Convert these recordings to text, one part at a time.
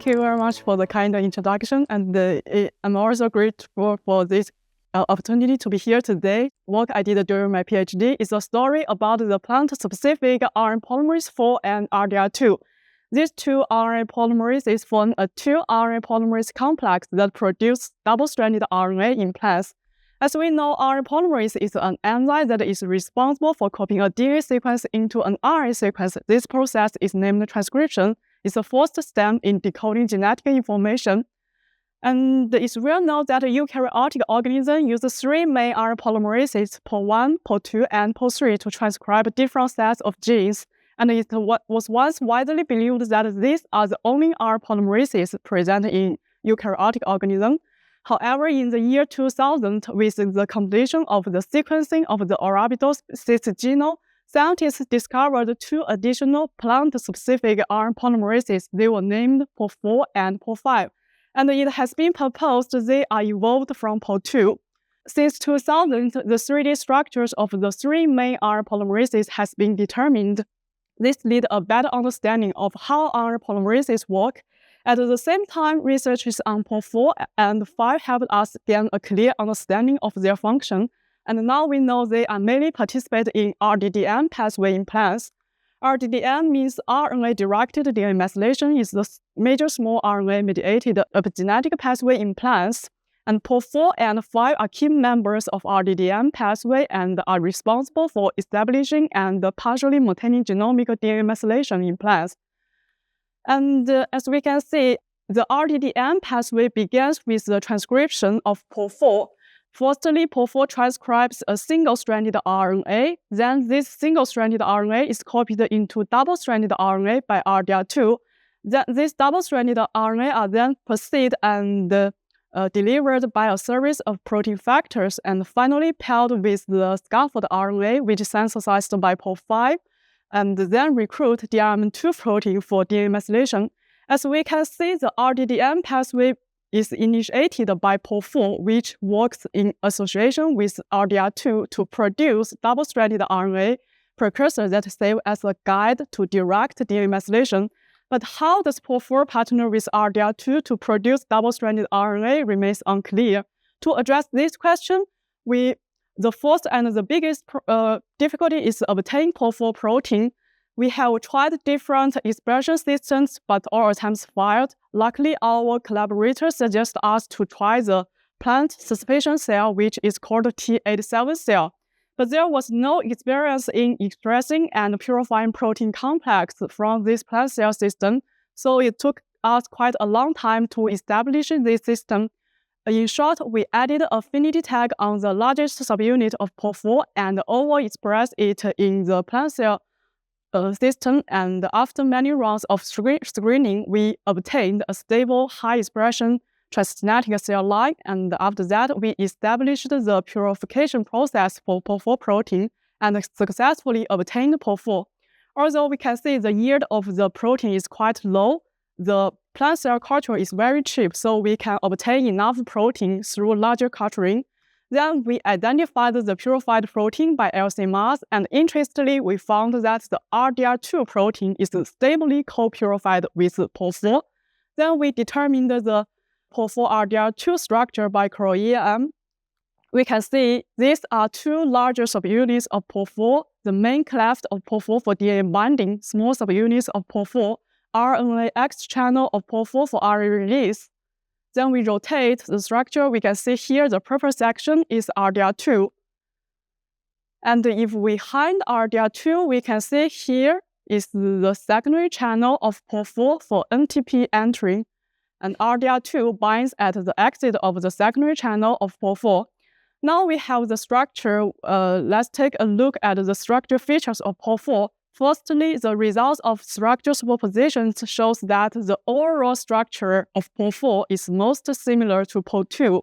Thank you very much for the kind introduction, and I'm also grateful for this opportunity to be here today. Work I did during my PhD is a story about the plant-specific RNA polymerase IV and RDR2. These two RNA polymerases form a two-RNA polymerase complex that produce double-stranded RNA in plants. As we know, RNA polymerase is an enzyme that is responsible for copying a DNA sequence into an RNA sequence. This process is named transcription. It's the first step in decoding genetic information. And it's well known that eukaryotic organisms use three main RNA polymerases, Pol I, Pol II, and Pol III, to transcribe different sets of genes. And it was once widely believed that these are the only RNA polymerases present in eukaryotic organisms. However, in the year 2000, with the completion of the sequencing of the Arabidopsis genome, scientists discovered two additional plant-specific RNA polymerases. They were named Pol IV and Pol V. And it has been proposed they are evolved from Pol II. Since 2000, the 3D structures of the three main RNA polymerases has been determined. This leads a better understanding of how RNA polymerases work. At the same time, researchers on Pol IV and V helped us gain a clear understanding of their function. And now we know they are mainly participate in RdDM pathway in plants. RdDM means RNA-directed DNA methylation is the major small RNA-mediated epigenetic pathway in plants. And Pol IV and V are key members of RdDM pathway and are responsible for establishing and partially maintaining genomic DNA methylation in plants. And as we can see, the RdDM pathway begins with the transcription of Pol IV. Firstly, Pol IV transcribes a single-stranded RNA. Then this single-stranded RNA is copied into double-stranded RNA by RDR2. Then these double-stranded RNA are then preceded and delivered by a series of protein factors and finally paired with the scaffold RNA, which is synthesized by Pol V, and then recruit DRM2 protein for DNA methylation. As we can see, the RdDM pathway is initiated by Pol IV, which works in association with RDR2 to produce double-stranded RNA precursor that serve as a guide to direct DNA methylation. But how does Pol IV partner with RDR2 to produce double-stranded RNA remains unclear. To address this question, the first and the biggest difficulty is obtaining Pol IV protein. We have tried different expression systems, but all attempts failed. Luckily, our collaborators suggest us to try the plant suspension cell, which is called T87 cell. But there was no experience in expressing and purifying protein complex from this plant cell system, so it took us quite a long time to establish this system. In short, we added affinity tag on the largest subunit of Pol IV and overexpressed it in the plant cell system, and after many rounds of screening, we obtained a stable, high-expression transgenetic cell line, and after that, we established the purification process for Pol IV protein and successfully obtained Pol IV. Although we can see the yield of the protein is quite low, the plant cell culture is very cheap, so we can obtain enough protein through larger culturing. Then we identified the purified protein by LC mass, and interestingly, we found that the RDR2 protein is stably co-purified with Pol IV. Then we determined the Pol IV-RDR2 structure by cryo-EM. We can see these are two larger subunits of Pol IV, the main cleft of Pol IV for DNA binding, small subunits of Pol IV, RNA X channel of Pol IV for RNA release. Then we rotate the structure. We can see here the purple section is RDR2. And if we hide RDR2, we can see here is the secondary channel of Pol IV for NTP entry. And RDR2 binds at the exit of the secondary channel of Pol IV. Now we have the structure. Let's take a look at the structure features of Pol IV. Firstly, the results of structure superpositions shows that the overall structure of Pol IV is most similar to Pol II,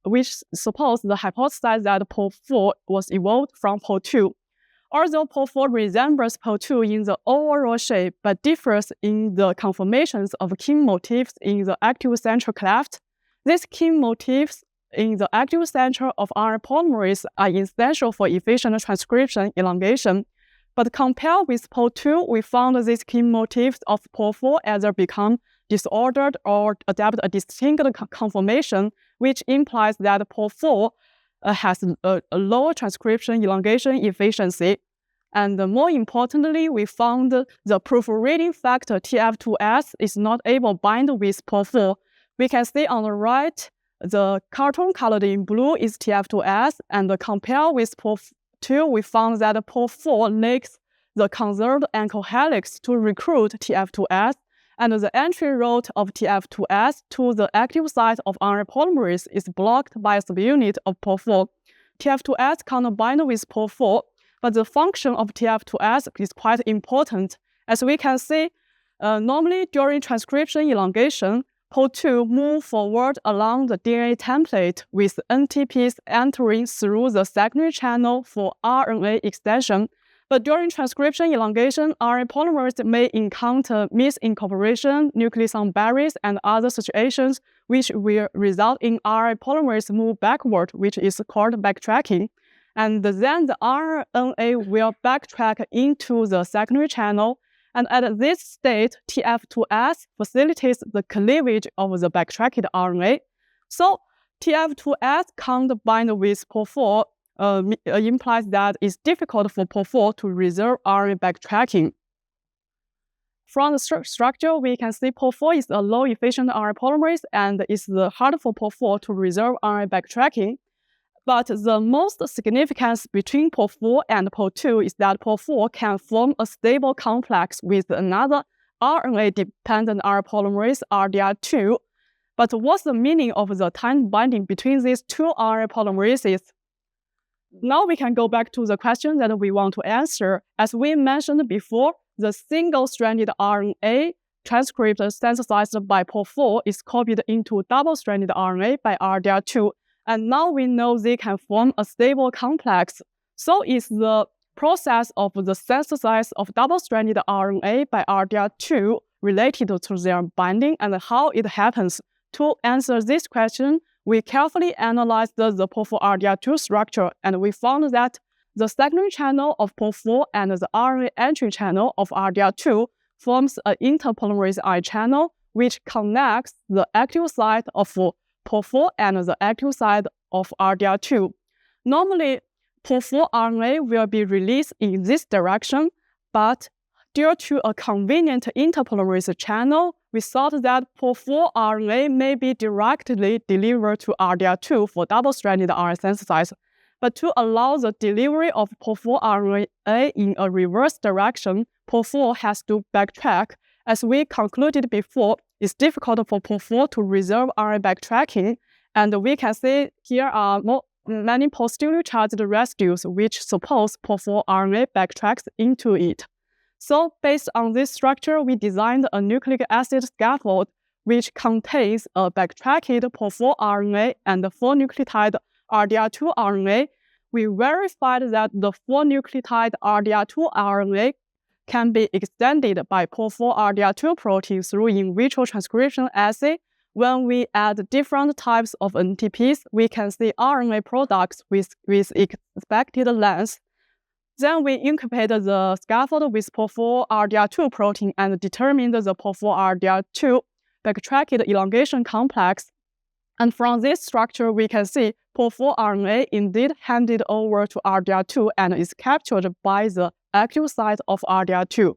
which supports the hypothesis that Pol IV was evolved from Pol II. Although Pol IV resembles Pol II in the overall shape, but differs in the conformations of kin motifs in the active central cleft, these kin motifs in the active center of RNA polymerase are essential for efficient transcription elongation. But compared with Pol II, we found these kin motifs of Pol IV either become disordered or adapt a distinct conformation, which implies that Pol IV has a lower transcription elongation efficiency. And more importantly, we found the proliferating factor TF2S is not able to bind with Pol IV. We can see on the right, the cartoon colored in blue is TF2S, and compared with Pol II, we found that Pol IV lacks the conserved anchor helix to recruit TF2S, and the entry route of TF2S to the active site of RNA polymerase is blocked by a subunit of Pol IV. TF2S can't bind with Pol IV, but the function of TF2S is quite important. As we can see, normally during transcription elongation, Pol II moves forward along the DNA template with NTPs entering through the secondary channel for RNA extension. But during transcription elongation, RNA polymerase may encounter misincorporation, nucleosome barriers, and other situations which will result in RNA polymerase move backward, which is called backtracking. And then the RNA will backtrack into the secondary channel. And at this state, TF2S facilitates the cleavage of the backtracked RNA. So TF2S can't bind with Pol IV, implies that it's difficult for Pol IV to reserve RNA backtracking. From the structure, we can see Pol IV is a low-efficient RNA polymerase and it's hard for Pol IV to reserve RNA backtracking. But the most significance between Pol IV and Pol II is that Pol IV can form a stable complex with another RNA-dependent RNA polymerase, RDR2. But what's the meaning of the tight binding between these two RNA polymerases? Now we can go back to the question that we want to answer. As we mentioned before, the single-stranded RNA transcript synthesized by Pol IV is copied into double-stranded RNA by RDR2. And now we know they can form a stable complex. So is the process of the synthesis of double-stranded RNA by RDR2 related to their binding and how it happens? To answer this question, we carefully analyzed the Pol IV-RDR2 structure, and we found that the secondary channel of Pol IV and the RNA entry channel of RDR2 forms an interpolymerase I channel, which connects the active site of Pol IV and the active site of RDR2. Normally, Pol IV RNA will be released in this direction, but due to a convenient interpolymerase channel, we thought that Pol IV RNA may be directly delivered to RDR2 for double-stranded RNA synthesis. But to allow the delivery of Pol IV RNA in a reverse direction, Pol IV has to backtrack. As we concluded before, it's difficult for Pol IV to reserve RNA backtracking, and we can see here are many positively charged residues which suppose Pol IV RNA backtracks into it. So based on this structure, we designed a nucleic acid scaffold which contains a backtracked Pol IV RNA and 4-nucleotide RDR2 RNA. We verified that the 4-nucleotide RDR2 RNA can be extended by Pol IV-RDR2 protein through in vitro transcription assay. When we add different types of NTPs, we can see RNA products with expected length. Then we incubated the scaffold with Pol IV-RDR2 protein and determined the Pol IV-RDR2 backtracked elongation complex. And from this structure, we can see Pol IV RNA indeed handed over to RDR2 and is captured by the active site of RDR2.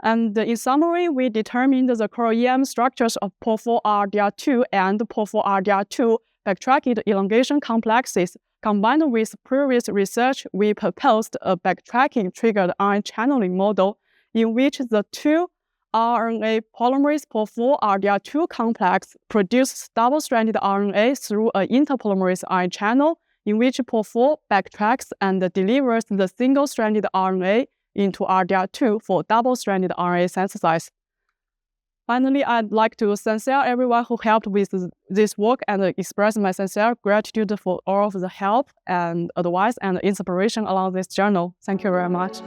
And in summary, we determined the cryo-EM structures of Pol IV-RDR2 and Pol IV-RDR2 backtracked elongation complexes. Combined with previous research, we proposed a backtracking-triggered RNA channeling model in which the two RNA polymerase Pol IV-RDR2 complex produces double-stranded RNA through an interpolymerase RNA channel in which Pol IV backtracks and delivers the single-stranded RNA into RDR2 for double-stranded RNA synthesis. Finally, I'd like to thank everyone who helped with this work and express my sincere gratitude for all of the help and advice and inspiration along this journal. Thank you very much.